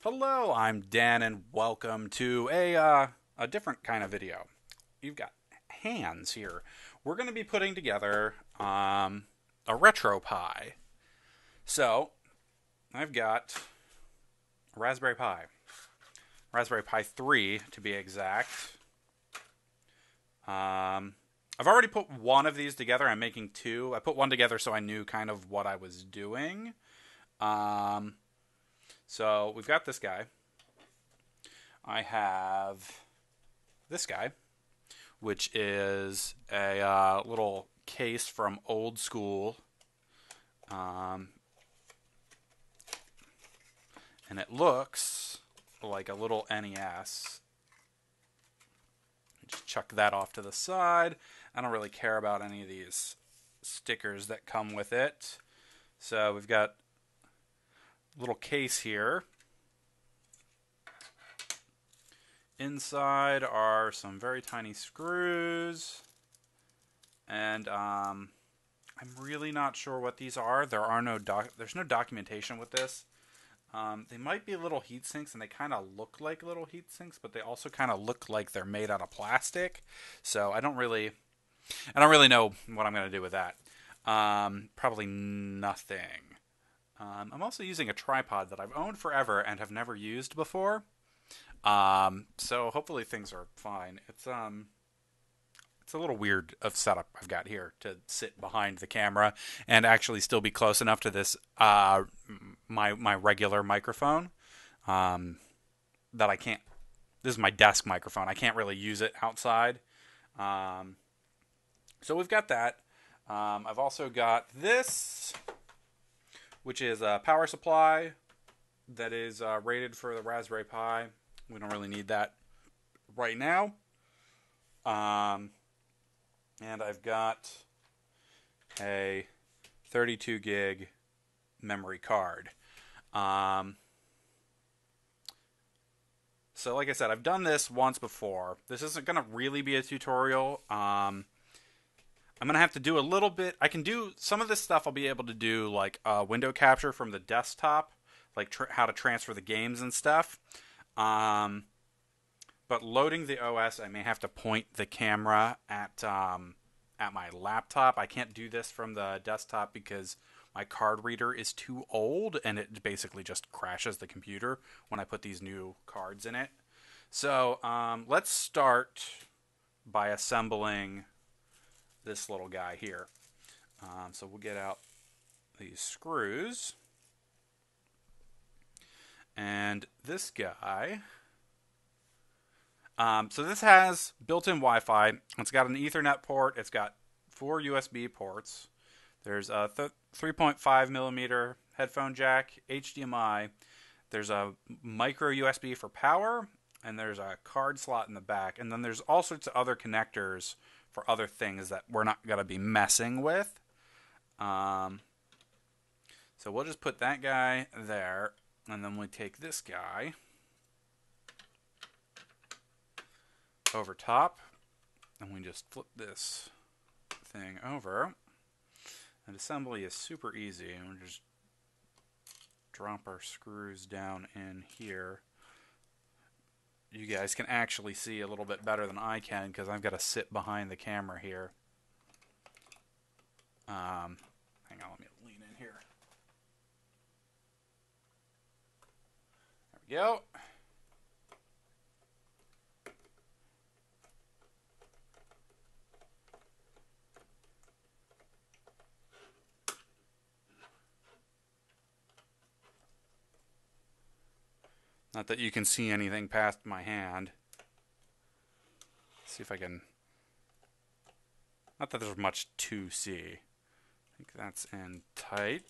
Hello, I'm Dan, and welcome to a different kind of video. You've got hands here. We're going to be putting together a RetroPie. So I've got a Raspberry Pi 3 to be exact. I've already put one of these together. I'm making two. I put one together so I knew kind of what I was doing. So we've got this guy. I have this guy, which is a little case from old school. And it looks like a little NES. Just chuck that off to the side. I don't really care about any of these stickers that come with it. So we've got a little case here. Inside are some very tiny screws, and I'm really not sure what these are. There's no documentation with this. They might be little heat sinks, and they kind of look like little heat sinks, but they also kind of look like they're made out of plastic. So I don't really know what I'm going to do with that. Probably nothing. I'm also using a tripod that I've owned forever and have never used before. So hopefully things are fine. It's a little weird of setup I've got here to sit behind the camera and actually still be close enough to this my regular microphone that I can't. This is my desk microphone. I can't really use it outside. So we've got that. I've also got this, which is a power supply that is rated for the Raspberry Pi. We don't really need that right now. And I've got a 32 gig memory card. So like I said, I've done this once before. This isn't going to really be a tutorial. I'm going to have to do a little bit. I can do some of this stuff. I'll be able to do like window capture from the desktop, like how to transfer the games and stuff. But loading the OS, I may have to point the camera at my laptop. I can't do this from the desktop because my card reader is too old, and it basically just crashes the computer when I put these new cards in it. So let's start by assembling this little guy here. So we'll get out these screws. And this guy. So this has built-in Wi-Fi. It's got an Ethernet port. It's got 4 USB ports. There's a 3.5 millimeter headphone jack, HDMI. There's a micro USB for power, and there's a card slot in the back. And then there's all sorts of other connectors for other things that we're not going to be messing with. So we'll just put that guy there. And then we take this guy over top, and we just flip this thing over. And assembly is super easy. And we'll just drop our screws down in here. You guys can actually see a little bit better than I can because I've got to sit behind the camera here. Hang on, let me lean in here. There we go. Not that you can see anything past my hand. Let's see if I can. Not that there's much to see. I think that's in tight.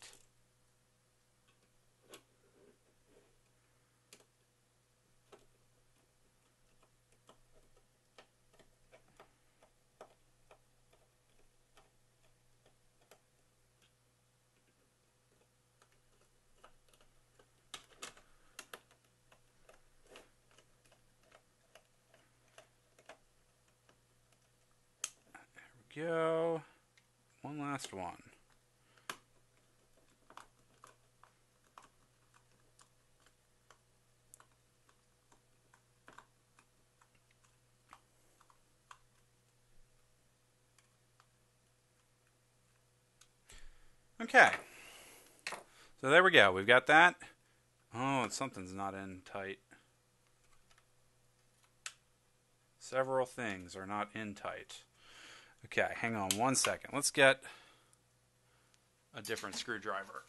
Go. One last one. Okay. So there we go. We've got that. Oh, something's not in tight. Several things are not in tight. Okay, hang on one second. Let's get a different screwdriver.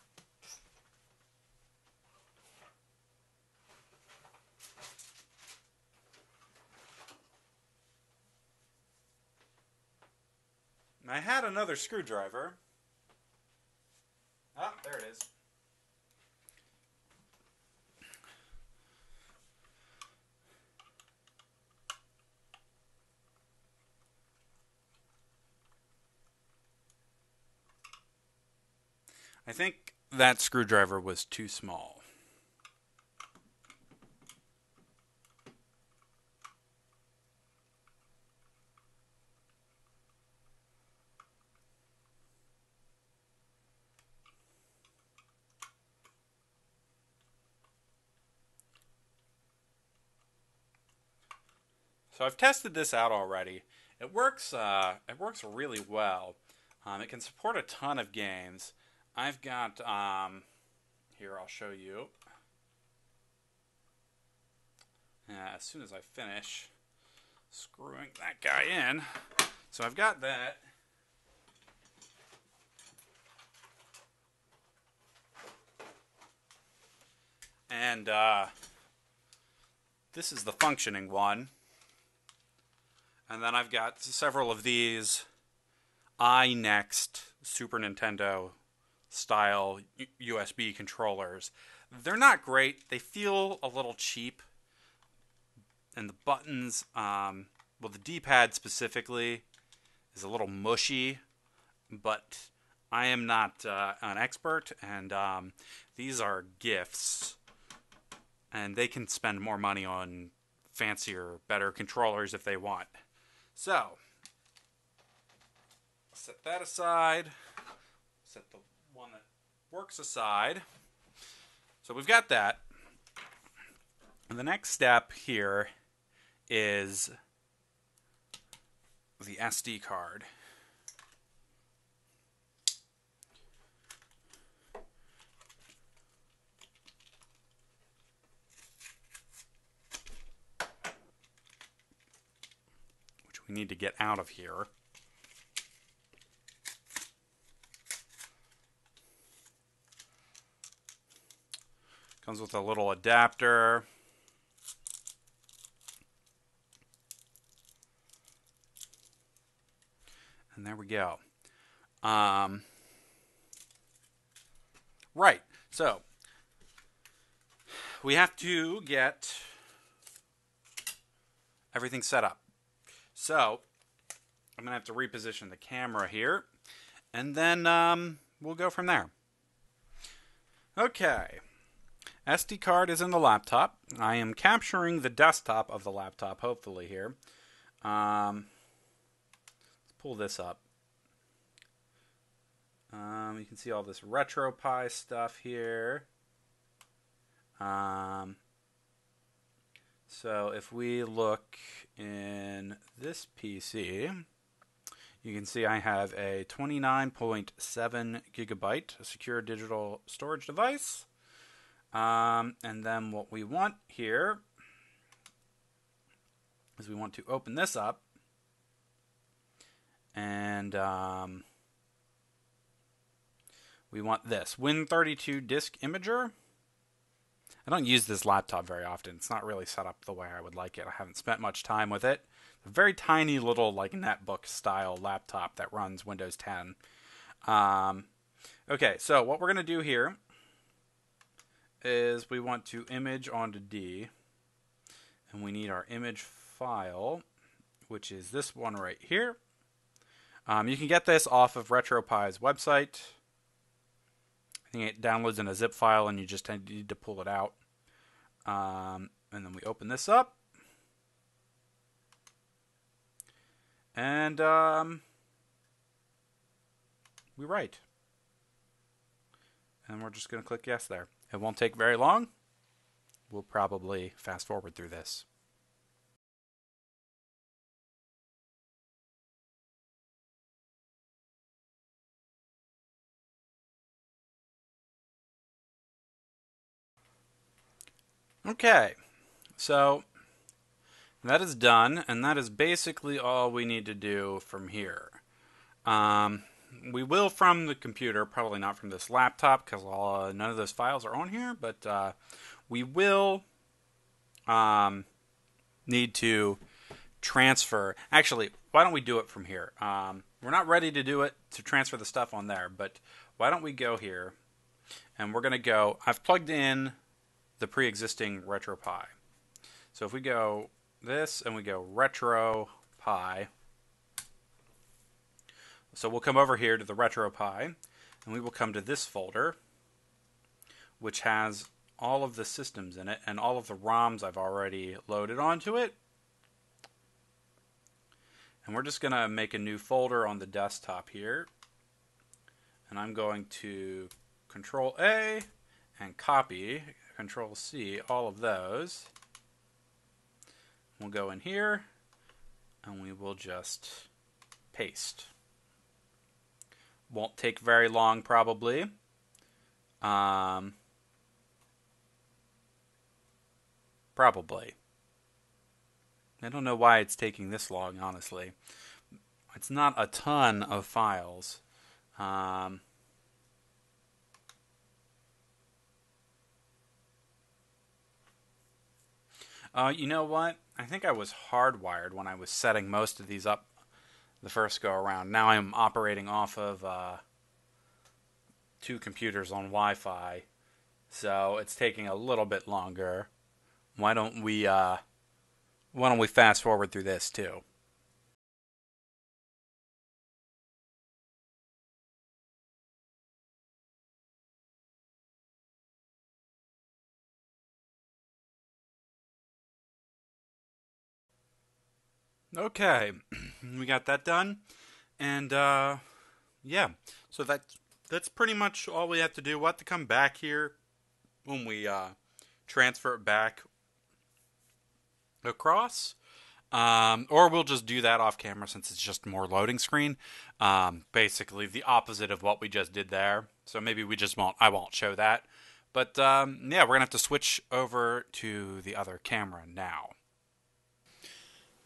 I had another screwdriver. Ah, there it is. I think that screwdriver was too small. So I've tested this out already. It works. It works really well. It can support a ton of games. I've got here. I'll show you. As soon as I finish screwing that guy in. So I've got that. And this is the functioning one. And then I've got several of these iNext Super Nintendo style USB controllers. They're not great. They feel a little cheap. And the buttons, well, the D-pad specifically is a little mushy. But I am not an expert, and these are gifts. And they can spend more money on fancier, better controllers if they want. So, set that aside. Set the one that works aside. So we've got that. And the next step here is the SD card. Which we need to get out of here. Comes with a little adapter. And there we go. Right. So, we have to get everything set up. So, I'm going to have to reposition the camera here. And then we'll go from there. Okay. SD card is in the laptop. I am capturing the desktop of the laptop, hopefully, here. Let's pull this up. You can see all this RetroPie stuff here. So if we look in this PC, you can see I have a 29.7 gigabyte secure digital storage device. And then what we want here is we want to open this up. And we want this Win32 disk imager. I don't use this laptop very often. It's not really set up the way I would like it. I haven't spent much time with it. A very tiny little like netbook style laptop that runs Windows 10. Okay, so what we're going to do here is we want to image onto D. And we need our image file, which is this one right here. You can get this off of RetroPie's website. I think it downloads in a zip file and you just need to pull it out. And then we open this up. And we write. And we're just going to click yes there. It won't take very long. We'll probably fast forward through this. Okay, so that is done, and that is basically all we need to do from here. Um, we will from the computer, probably not from this laptop, because none of those files are on here, but we will need to transfer. Actually, why don't we do it from here? We're not ready to do it to transfer the stuff on there, but why don't we go here, and we're going to go. I've plugged in the pre-existing RetroPie. So if we go this and we go RetroPie, so we'll come over here to the RetroPie, and we will come to this folder, which has all of the systems in it and all of the ROMs I've already loaded onto it. And we're just going to make a new folder on the desktop here. And I'm going to Control A and copy, Control C, all of those. We'll go in here and we will just paste. Won't take very long, probably. Probably. I don't know why it's taking this long, honestly. It's not a ton of files. You know what? I think I was hardwired when I was setting most of these up the first go around. Now I'm operating off of 2 computers on Wi-Fi, so it's taking a little bit longer. Why don't we fast forward through this too? Okay, we got that done, and yeah, so that's pretty much all we have to do. We'll have to come back here when we transfer it back across, or we'll just do that off camera since it's just more loading screen. Basically, the opposite of what we just did there. So maybe we just won't. I won't show that. But yeah, we're gonna have to switch over to the other camera now.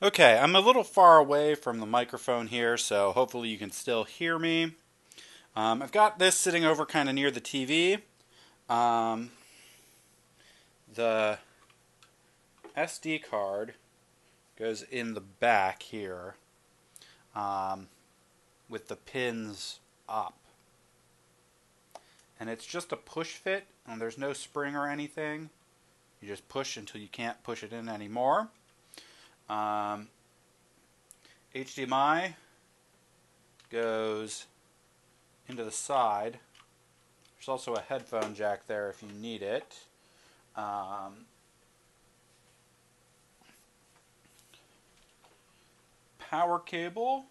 Okay, I'm a little far away from the microphone here, so hopefully you can still hear me. I've got this sitting over kind of near the TV. The SD card goes in the back here with the pins up. And it's just a push fit, and there's no spring or anything. You just push until you can't push it in anymore. HDMI goes into the side. There's also a headphone jack there if you need it. Power cable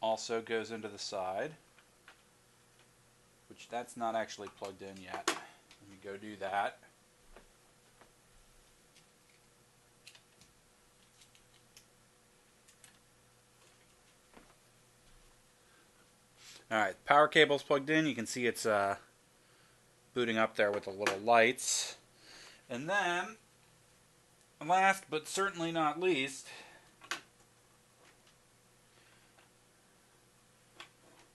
also goes into the side, which that's not actually plugged in yet. Let me go do that. Alright, power cable's plugged in. You can see it's booting up there with the little lights. And then, last but certainly not least,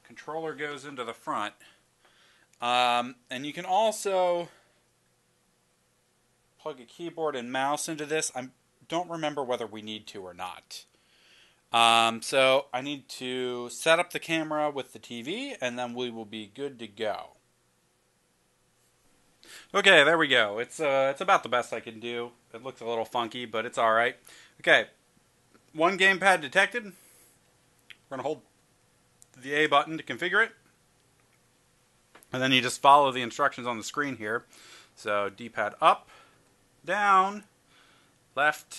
controller goes into the front. And you can also plug a keyboard and mouse into this. I don't remember whether we need to or not. So I need to set up the camera with the TV, and then we will be good to go. Okay, there we go. It's about the best I can do. It looks a little funky, but it's alright. Okay, one gamepad detected. We're going to hold the A button to configure it. And then you just follow the instructions on the screen here. So D-pad up, down, left,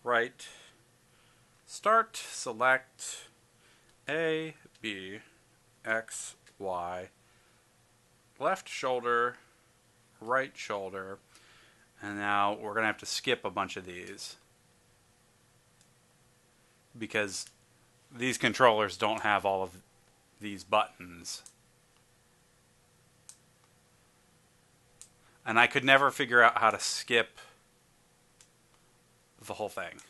right, start, select A, B, X, Y, left shoulder, right shoulder, and now we're going to have to skip a bunch of these because these controllers don't have all of these buttons. And I could never figure out how to skip the whole thing.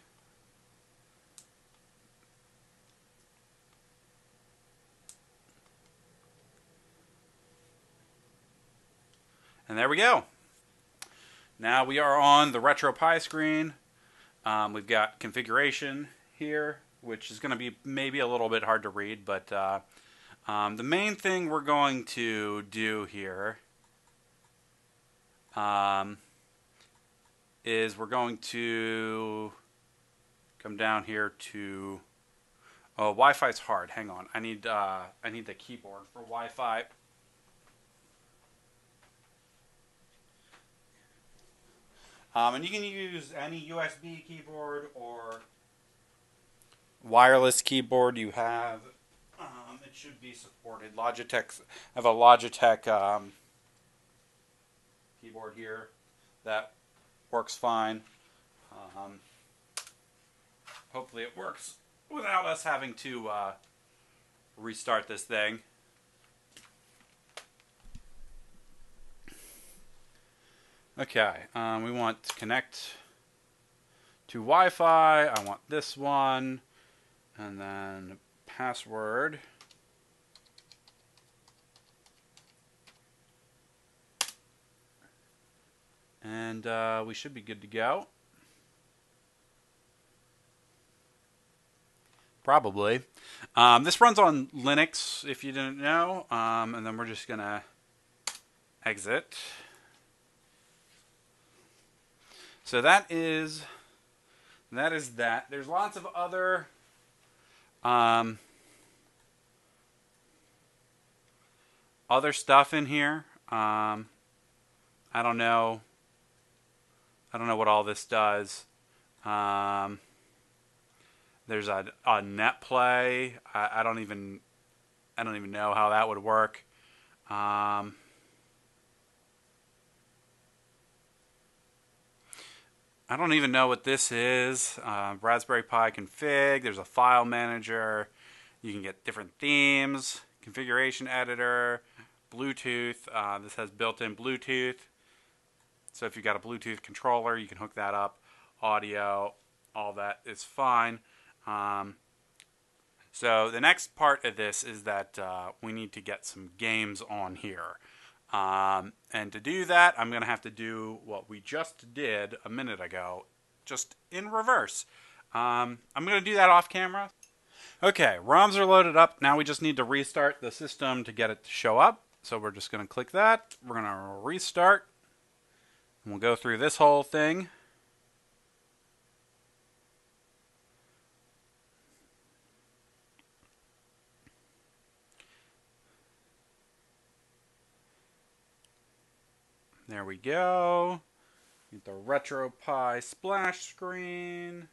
And there we go. Now we are on the RetroPie screen. We've got configuration here, which is going to be maybe a little bit hard to read, but the main thing we're going to do here is we're going to come down here to Wi-Fi's hard. Hang on, I need the keyboard for Wi-Fi. And you can use any USB keyboard or wireless keyboard you have. It should be supported. Logitech. I have a Logitech keyboard here that works fine. Hopefully it works without us having to restart this thing. Okay, we want to connect to Wi-Fi. I want this one, and then password. And we should be good to go. Probably. This runs on Linux, if you didn't know. And then we're just going to exit. So that is that. There's lots of other other stuff in here. I don't know what all this does. There's a net play. I don't even know how that would work. I don't even know what this is. Raspberry Pi config. There's a file manager. You can get different themes. Configuration editor. Bluetooth. This has built-in Bluetooth. So if you've got a Bluetooth controller, you can hook that up. Audio. All that is fine. So the next part of this is that we need to get some games on here. And to do that, I'm going to have to do what we just did a minute ago, just in reverse. I'm going to do that off camera. Okay, ROMs are loaded up. Now we just need to restart the system to get it to show up. So we're just going to click that. We're going to restart. And we'll go through this whole thing. There we go. Get the RetroPie splash screen.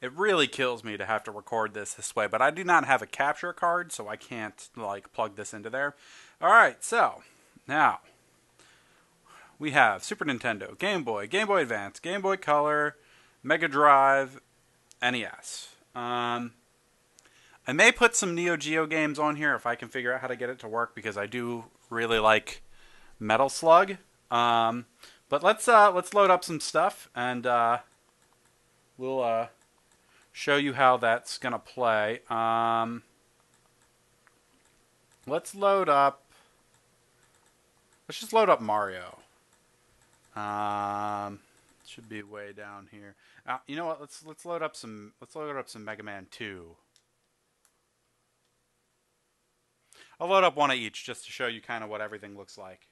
It really kills me to have to record this way, but I do not have a capture card, so I can't like plug this into there. All right, so now we have Super Nintendo, Game Boy, Game Boy Advance, Game Boy Color, Mega Drive, NES. I may put some Neo Geo games on here if I can figure out how to get it to work, because I do really like Metal Slug. But let's load up some stuff, and we'll show you how that's gonna play. Let's load up. Let's just load up Mario. Should be way down here. You know what? Let's load up some. Let's load up some Mega Man 2. I'll load up one of each just to show you kind of what everything looks like.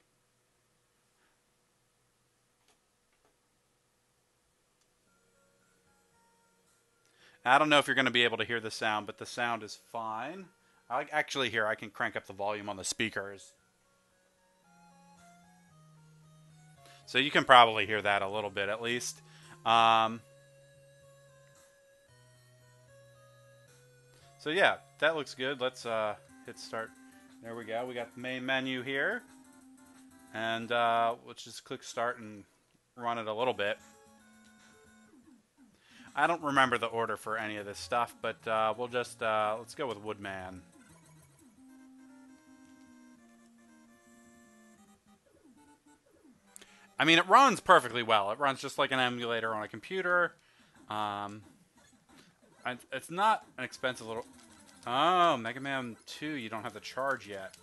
I don't know if you're going to be able to hear the sound, but the sound is fine. Actually, here, I can crank up the volume on the speakers. So you can probably hear that a little bit at least. So yeah, that looks good. Let's hit start. There we go. We got the main menu here. And let's just click start and run it a little bit. I don't remember the order for any of this stuff, but we'll just, let's go with Woodman. I mean, it runs perfectly well. It runs just like an emulator on a computer. Um, it's not an expensive little... Oh, Mega Man 2, you don't have the charge yet.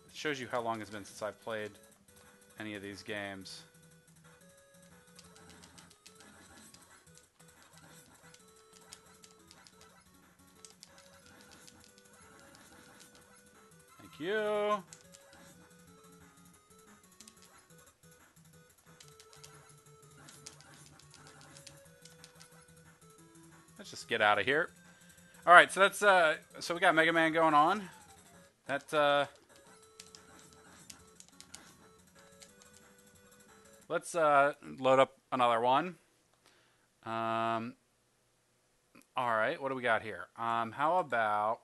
It shows you how long it's been since I played any of these games. Thank you. Let's just get out of here. All right, so that's so we got Mega Man going on. That let's load up another one. All right, what do we got here? How about?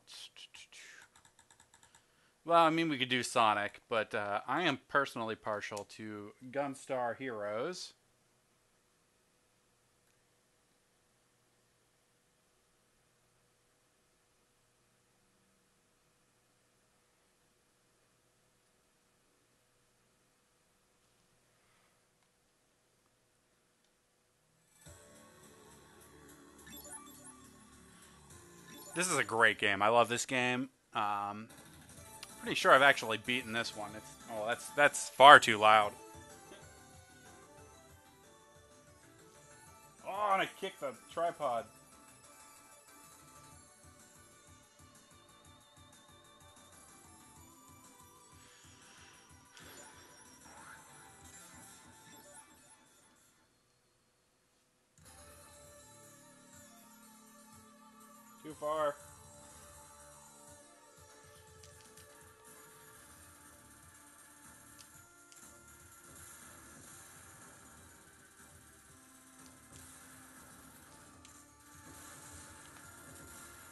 Well, I mean, we could do Sonic, but I am personally partial to Gunstar Heroes. This is a great game. I love this game. Pretty sure I've actually beaten this one. That's far too loud. Oh, and I kicked the tripod. Too far.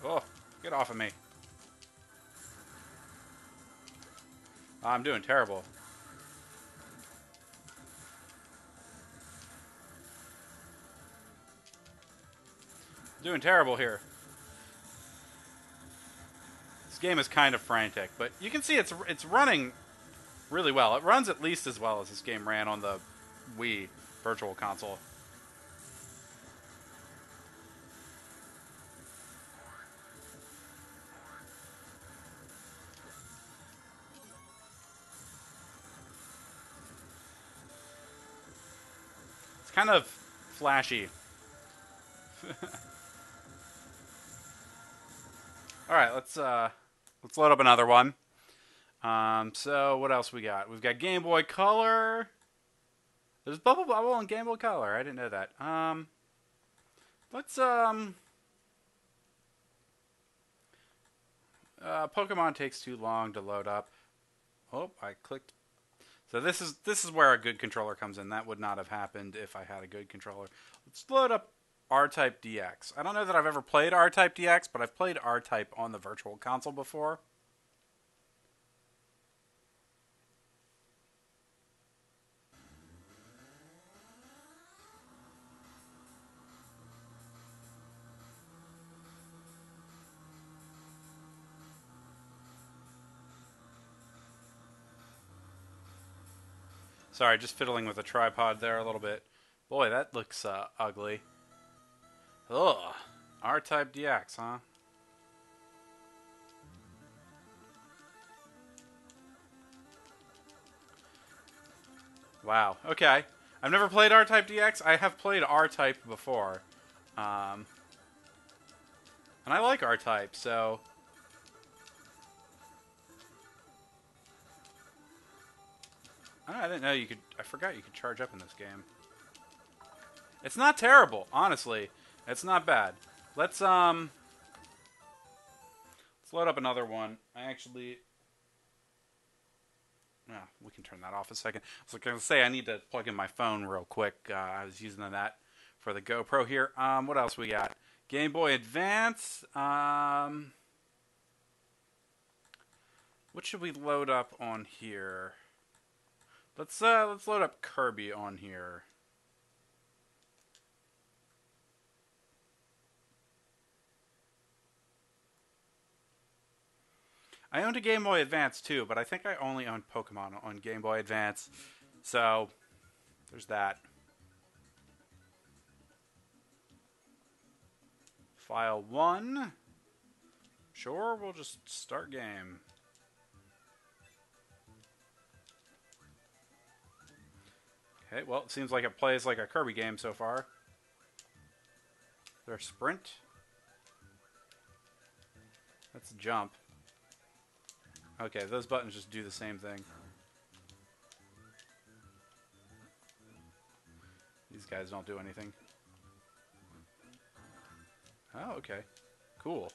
Oh, get off of me. I'm doing terrible. Doing terrible here. This game is kind of frantic, but you can see it's running really well. It runs at least as well as this game ran on the Wii Virtual Console. It's kind of flashy. All right, let's load up another one. So what else we got? We've got Game Boy Color. There's Bubble Bobble on Game Boy Color. I didn't know that. Let's Pokemon takes too long to load up. Oh, I clicked. So this is where a good controller comes in. That would not have happened if I had a good controller. Let's load up R-Type DX. I don't know that I've ever played R-Type DX, but I've played R-Type on the Virtual Console before. Sorry, just fiddling with the tripod there a little bit. Boy, that looks ugly. Ugh. R-Type DX, huh? Wow. Okay. I've never played R-Type DX. I have played R-Type before. And I like R-Type, so... I didn't know you could... I forgot you could charge up in this game. It's not terrible, honestly. It's not bad. Let's load up another one. I actually... we can turn that off a second. I was going to say I need to plug in my phone real quick. I was using that for the GoPro here. What else we got? Game Boy Advance. What should we load up on here? Let's load up Kirby on here. I owned a Game Boy Advance too, but I think I only owned Pokemon on Game Boy Advance. So, there's that. File 1. Sure, we'll just start game. Okay, well, it seems like it plays like a Kirby game so far. There's sprint. That's jump. Okay, those buttons just do the same thing. These guys don't do anything. Oh, okay. Cool.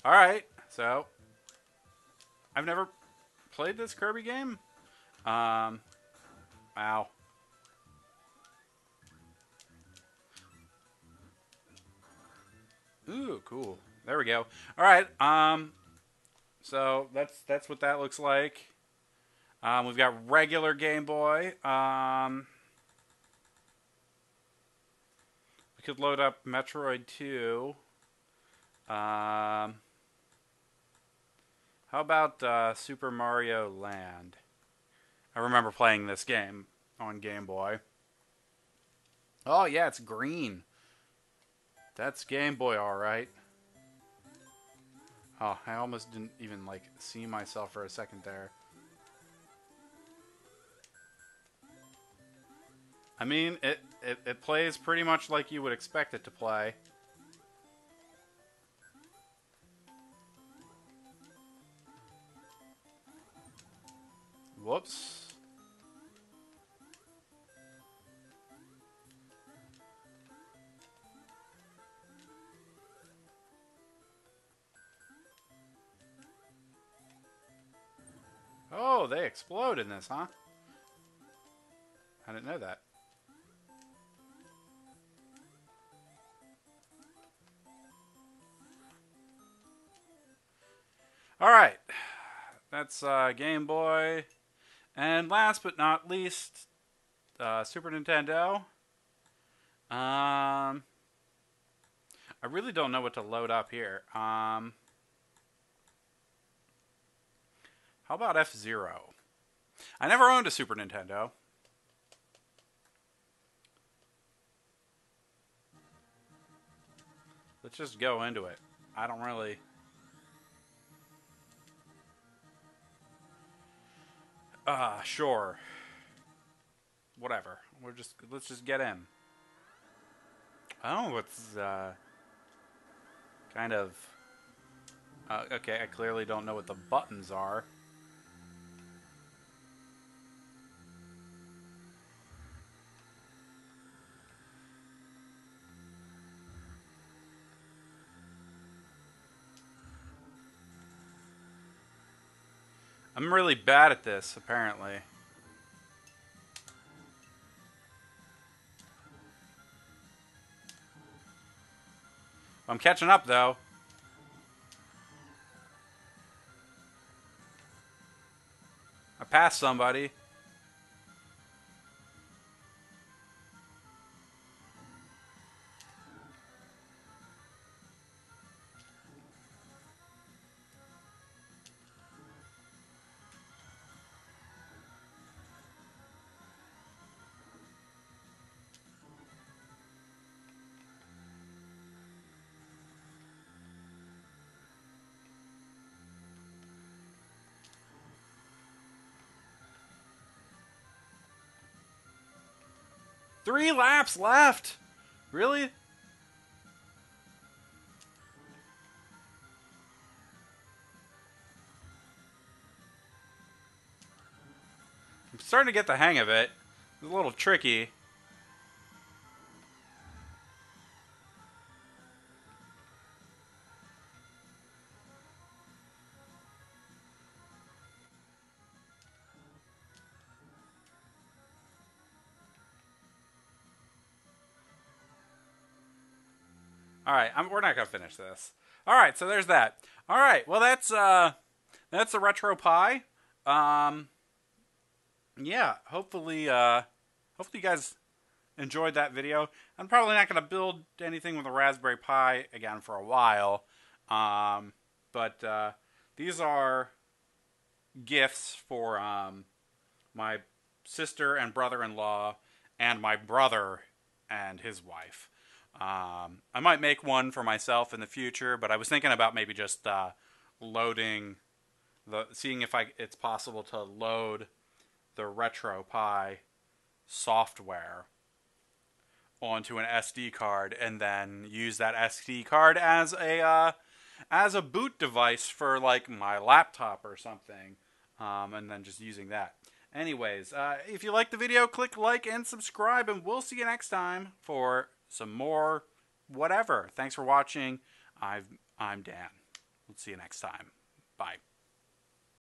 Alright, so I've never played this Kirby game. Ow. Ooh, cool. There we go. Alright, so that's what that looks like. We've got regular Game Boy. We could load up Metroid 2. How about Super Mario Land? I remember playing this game on Game Boy. Oh, yeah, it's green. That's Game Boy, alright. Oh, I almost didn't even, like, see myself for a second there. I mean, it plays pretty much like you would expect it to play. Whoops. Oh, they explode in this, huh? I didn't know that. Alright. That's Game Boy. And last but not least, Super Nintendo. I really don't know what to load up here. How about F-Zero? I never owned a Super Nintendo. Let's just go into it. I don't really... Sure. Whatever. Let's just get in. Oh, it's, kind of... okay, I clearly don't know what the buttons are. I'm really bad at this, apparently. I'm catching up, though. I passed somebody. Three laps left! Really? I'm starting to get the hang of it. It's a little tricky. Alright, we're not going to finish this. Alright, so there's that. Alright, well that's the RetroPie. Yeah, hopefully you guys enjoyed that video. I'm probably not going to build anything with a Raspberry Pi again for a while. But these are gifts for my sister and brother-in-law and my brother and his wife. I might make one for myself in the future, but I was thinking about maybe just loading seeing if it's possible to load the RetroPie software onto an SD card and then use that SD card as a boot device for like my laptop or something, and then just using that. Anyways, if you like the video, click like and subscribe, and we'll see you next time for some more whatever. Thanks for watching. I'm Dan. We'll see you next time. Bye.